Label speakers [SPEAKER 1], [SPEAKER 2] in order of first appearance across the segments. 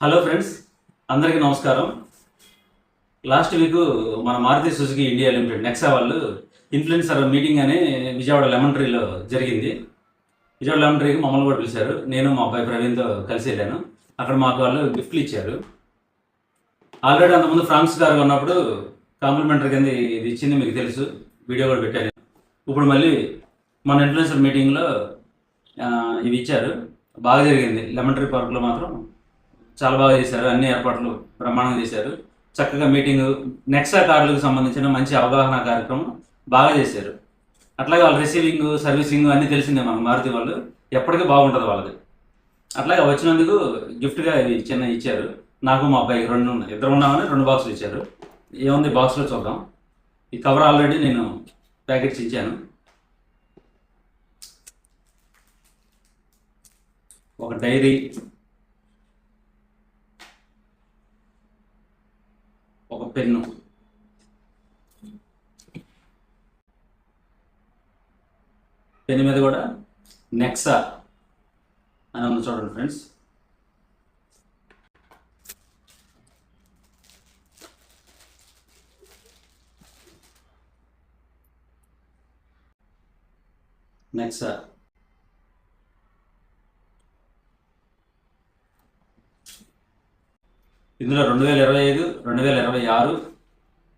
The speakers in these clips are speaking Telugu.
[SPEAKER 1] హలో ఫ్రెండ్స్, అందరికీ నమస్కారం. లాస్ట్ వీక్ మన Maruti Suzuki India Limited Nexa వాళ్ళు ఇన్ఫ్లుయెన్సర్ మీటింగ్ అని విజయవాడ లెమన్ ట్రీలో జరిగింది. విజయవాడ లెమన్ ట్రీకి మమ్మల్ని కూడా పిలిచారు. నేను మా అబ్బాయి ప్రవీణ్తో కలిసి వెళ్ళాను. అక్కడ మాకు వాళ్ళు గిఫ్ట్లు ఇచ్చారు. ఆల్రెడీ అంతకుముందు ఫ్రాన్స్ గారు ఉన్నప్పుడు కాంప్లిమెంటరీ కింద ఇది ఇచ్చింది మీకు తెలుసు, వీడియో కూడా పెట్టాను. ఇప్పుడు మళ్ళీ మన ఇన్ఫ్లుయెన్సర్ మీటింగ్లో ఇవి ఇచ్చారు. బాగా జరిగింది. లెమన్ ట్రీ పార్క్లో మాత్రం చాలా బాగా చేశారు. అన్ని ఏర్పాట్లు బ్రహ్మాండంగా చేశారు. చక్కగా మీటింగు, నెక్సా కార్లకు సంబంధించిన మంచి అవగాహన కార్యక్రమం బాగా చేశారు. అట్లాగే వాళ్ళ రిసీవింగ్, సర్వీసింగ్ అన్నీ తెలిసిందే మనకు. మారుతి వాళ్ళు ఎప్పటికీ బాగుంటుంది వాళ్ళది. అట్లాగే వచ్చినందుకు గిఫ్ట్గా ఇవి చిన్న ఇచ్చారు. నాకు మా అబ్బాయికి ఇద్దరు ఉన్నామని 2 బాక్సులు ఇచ్చారు. ఏముంది బాక్స్లో చూద్దాం. ఈ కవర్ ఆల్రెడీ నేను ప్యాకెట్స్ ఇచ్చాను. ఒక డైరీ, ఒక పెన్ను, పెన్ను మీద కూడా నెక్సా అని ఉంది చూడండి ఫ్రెండ్స్. నెక్సా ఇందులో 2025, 2026,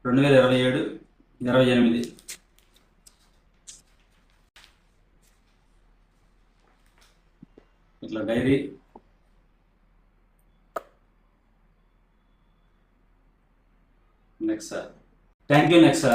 [SPEAKER 1] 2027, 28 ఇట్లా diary, Nexa. Thank you Nexa.